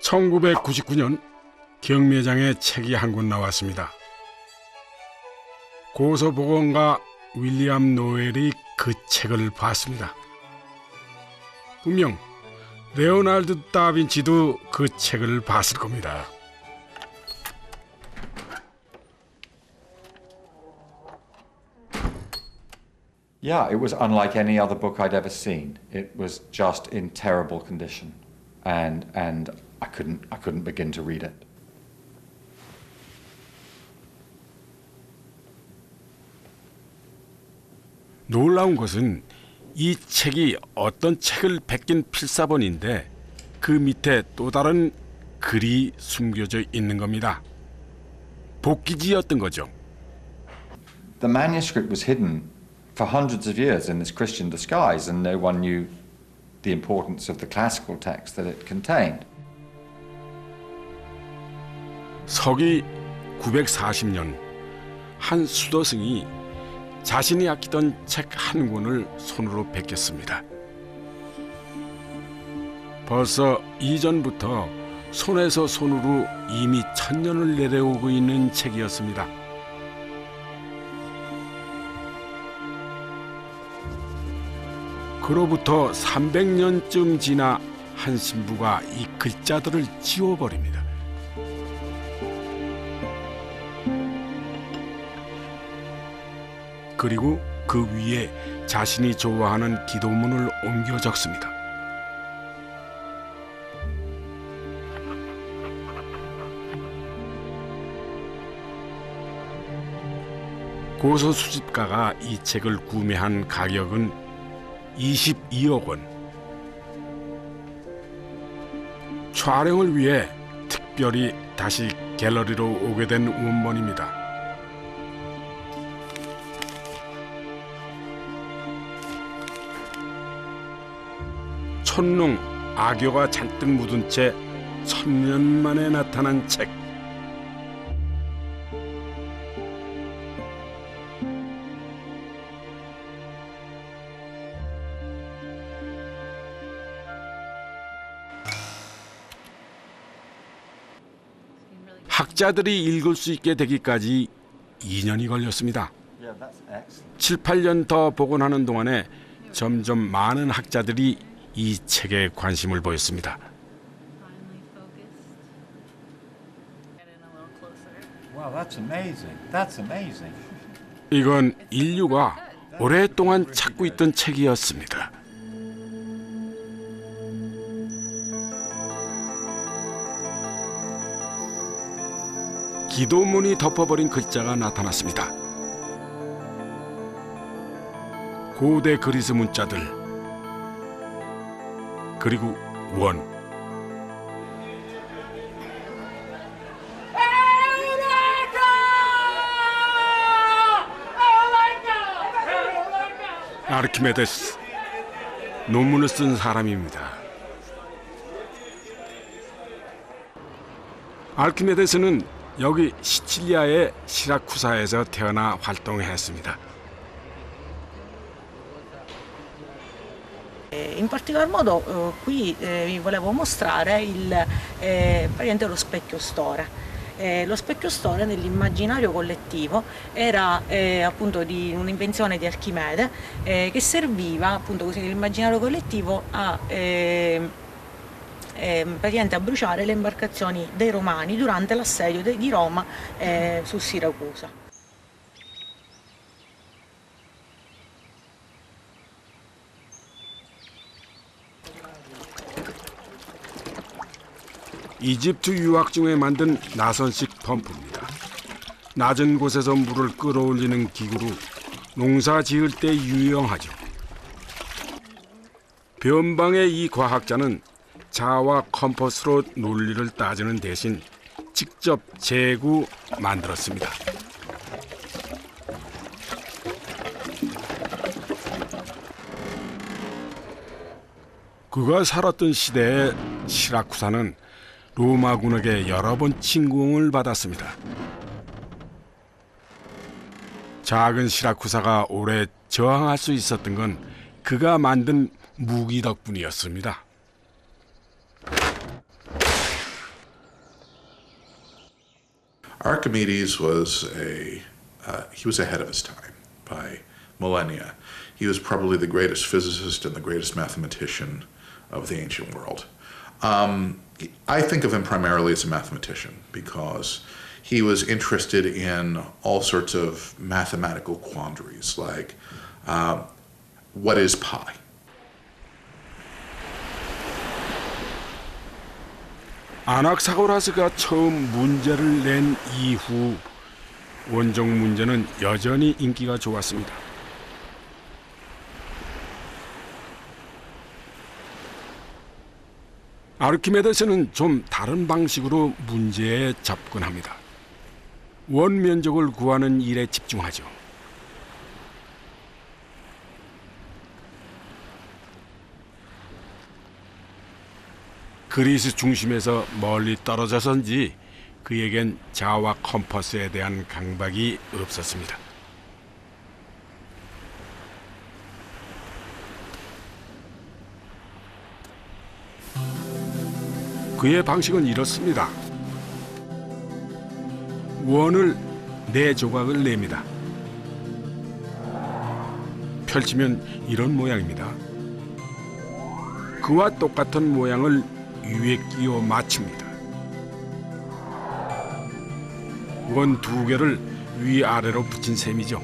1999년 경매장에 책이 한 권 나왔습니다. 고소보건가 윌리엄 노엘이 그 책을 봤습니다. 분명 레오나르도 다빈치도 그 책을 봤을 겁니다. Yeah, it was unlike any other book I'd ever seen. It was just in terrible condition, and I couldn't begin to read it. 놀라운 것은 이 책이 어떤 책을 베낀 필사본인데 그 밑에 또 다른 글이 숨겨져 있는 겁니다. 복기지였던 거죠. The manuscript was hidden for hundreds of years in this Christian disguise, and no one knew the importance of the classical text that it contained. 서기 940년 한 수도승이 자신이 아끼던 책 한 권을 손으로 베꼈습니다. 벌써 이전부터 손에서 손으로 이미 1000년을 내려오고 있는 책이었습니다. 그로부터 300년쯤 지나 한 신부가 이 글자들을 지워버립니다. 그리고 그 위에 자신이 좋아하는 기도문을 옮겨 적습니다. 고서 수집가가 이 책을 구매한 가격은 22억 원. 촬영을 위해 특별히 다시 갤러리로 오게 된 원본입니다. 촌농 악교가 잔뜩 묻은 채 1000년 만에 나타난 책. 학자들이 읽을 수 있게 되기까지 2년이 걸렸습니다. 7, 8년 더 복원하는 동안에 점점 많은 학자들이 이 책에 관심을 보였습니다. Wow, that's amazing. That's amazing. 이건 인류가 오랫동안 찾고 있던 책이었습니다. 기도문이 덮어버린 글자가 나타났습니다. 고대 그리스 문자들, 그리고 원. 아르키메데스, 논문을 쓴 사람입니다. 아르키메데스는 여기 시칠리아의 시라쿠사에서 태어나 활동했습니다. In particolar modo qui vi volevo mostrare praticamente lo specchio Stora. Lo specchio Stora nell'immaginario collettivo era appunto di un'invenzione di Archimede che serviva appunto così nell'immaginario collettivo a praticamente a bruciare le imbarcazioni dei Romani durante l'assedio di Roma su Siracusa. 이집트 유학 중에 만든 나선식 펌프입니다. 낮은 곳에서 물을 끌어올리는 기구로 농사 지을 때 유용하죠. 변방의 이 과학자는 자와 컴퍼스로 논리를 따지는 대신 직접 재고 만들었습니다. 그가 살았던 시대에 시라쿠사는 로마군에게 여러 번 침공을 받았습니다. 작은 시라쿠사가 오래 저항할 수 있었던 건 그가 만든 무기 덕분이었습니다. Archimedes was he was ahead of his time by millennia. He was probably the greatest physicist and the greatest mathematician of the ancient world. I think of him primarily as a mathematician because he was interested in all sorts of mathematical quandaries, like what is pi? 아낙사고라스가 처음 문제를 낸 이후 원종 문제는 여전히 인기가 좋았습니다. 아르키메데스는 좀 다른 방식으로 문제에 접근합니다. 원면적을 구하는 일에 집중하죠. 그리스 중심에서 멀리 떨어져서인지 그에겐 자와 컴퍼스에 대한 강박이 없었습니다. 그의 방식은 이렇습니다. 원을 4조각을 냅니다. 펼치면 이런 모양입니다. 그와 똑같은 모양을 위에 끼워 맞춥니다. 원 2개를 위아래로 붙인 셈이죠.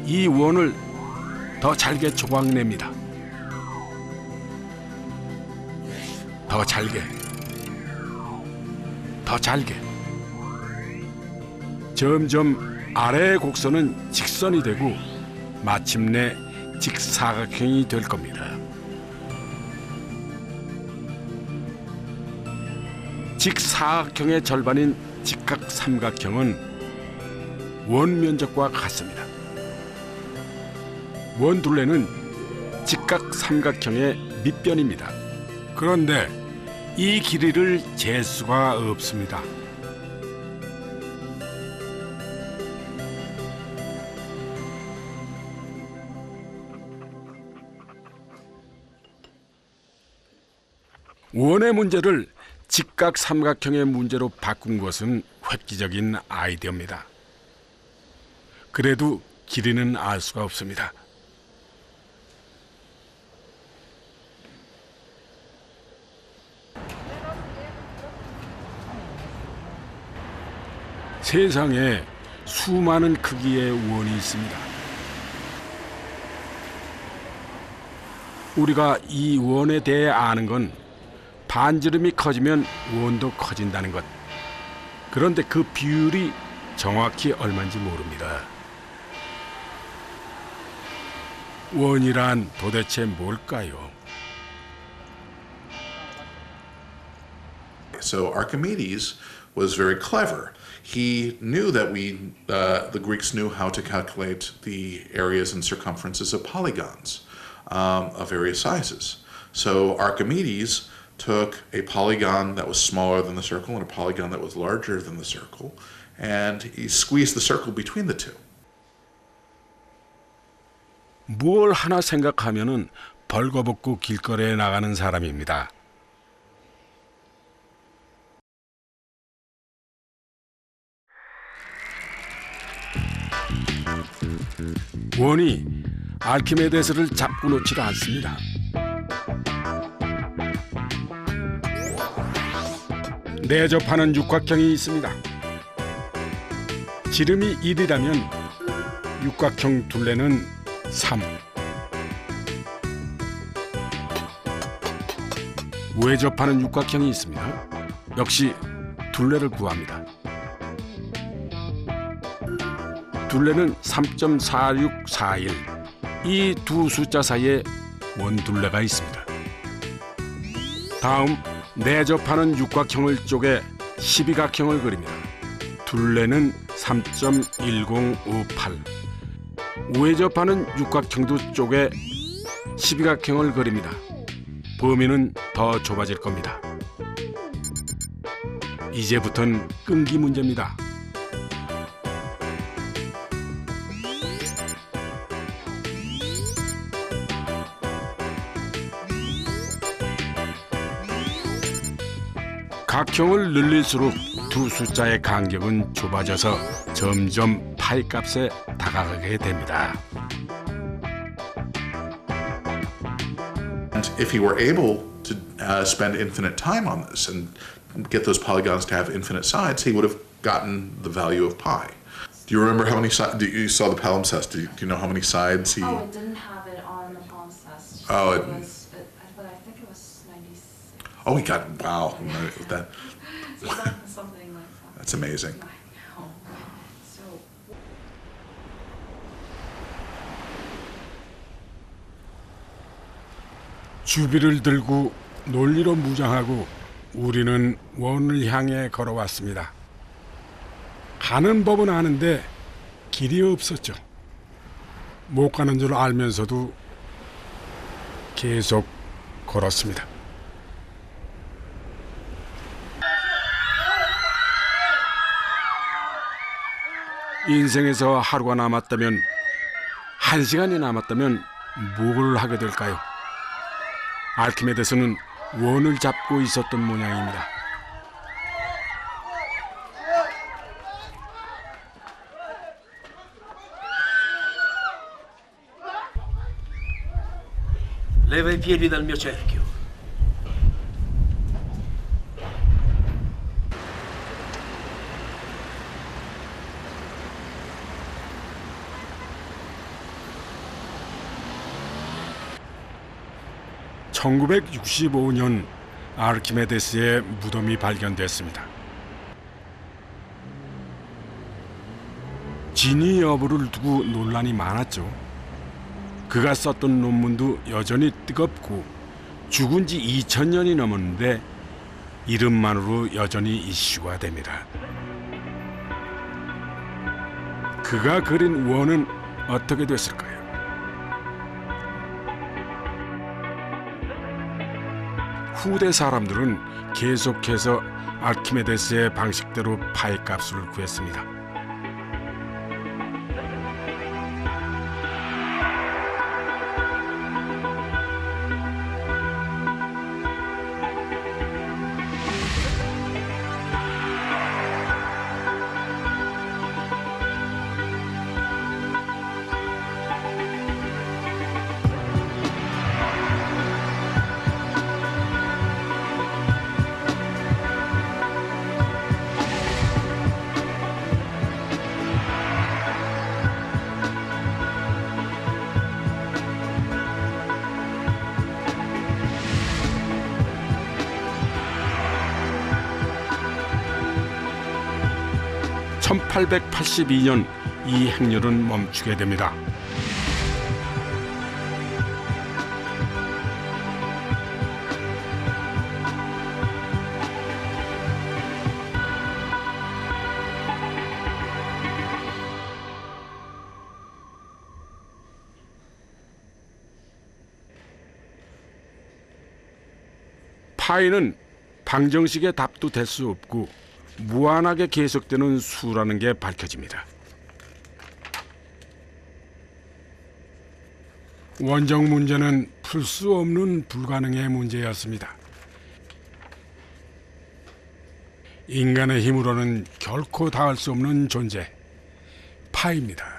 이 원을 더 잘게 조각냅니다. 더 잘게, 더 잘게. 점점 아래의 곡선은 직선이 되고 마침내 직사각형이 될 겁니다. 직사각형의 절반인 직각삼각형은 원면적과 같습니다. 원둘레는 직각삼각형의 밑변입니다. 그런데 이 길이를 잴 수가 없습니다. 원의 문제를 직각삼각형의 문제로 바꾼 것은 획기적인 아이디어입니다. 그래도 길이는 알 수가 없습니다. 세상에 수많은 크기의 원이 있습니다. 우리가 이 원에 대해 아는 건 반지름이 커지면 원도 커진다는 것. 그런데 그 비율이 정확히 얼마인지 모릅니다. 원이란 도대체 뭘까요? So Archimedes was very clever. He knew that the Greeks knew how to calculate the areas and circumferences of polygons of various sizes. So Archimedes took a polygon that was smaller than the circle and a polygon that was larger than the circle, and he squeezed the circle between the two. 뭘 하나 생각하면은 벌거벗고 길거리에 나가는 사람입니다. 원이 아르키메데스를 잡고 놓지를 않습니다. 내접하는 육각형이 있습니다. 지름이 1이라면 육각형 둘레는 3. 외접하는 육각형이 있습니다. 역시 둘레를 구합니다. 둘레는 3.4641. 이 두 숫자 사이에 원둘레가 있습니다. 다음 내접하는 육각형을 쪼개 12각형을 그립니다. 둘레는 3.1058. 외접하는 육각형도 쪼개 12각형을 그립니다. 범위는 더 좁아질 겁니다. 이제부터는 끈기 문제입니다. 각형을 늘릴수록 두 숫자의 간격은 좁아져서 점점 파이 값에 다가가게 됩니다. And if he were able to spend infinite time on this and get those polygons to have infinite sides, he would have gotten the value of pi. Do you remember how many sides? You saw the palimpsest. Do you know how many sides he? Oh, it didn't have it on the palimpsest. Oh, but I think it was 96. Oh, he got wow. That Something like that. that's amazing. I know. So. 주비를 들고 논리로 무장하고 우리는 원을 향해 걸어왔습니다. 가는 법은 아는데 길이 없었죠. 못 가는 줄 알면서도 계속 걸었습니다. 인생에서 하루가 남았다면, 한 시간이 남았다면 뭘 하게 될까요? 아르키메데스는 원을 잡고 있었던 모양입니다. Leva i piedi dal mio cerchio. (1965년) 아르키메데스의 무덤이 발견됐습니다. 진위 여부를 두고 논란이 많았죠. 그가 썼던 논문도 여전히 뜨겁고 죽은 지 2000년이 넘었는데 이름만으로 여전히 이슈가 됩니다. 그가 그린 원은 어떻게 됐을까요? 후대 사람들은 계속해서 아르키메데스의 방식대로 파이 값을 구했습니다. (1882년) 이 행렬은 멈추게 됩니다. 파이는 방정식의 답도 될 수 없고 무한하게 계속되는 수라는 게 밝혀집니다. 원적 문제는 풀 수 없는 불가능의 문제였습니다. 인간의 힘으로는 결코 닿을 수 없는 존재, 파이입니다.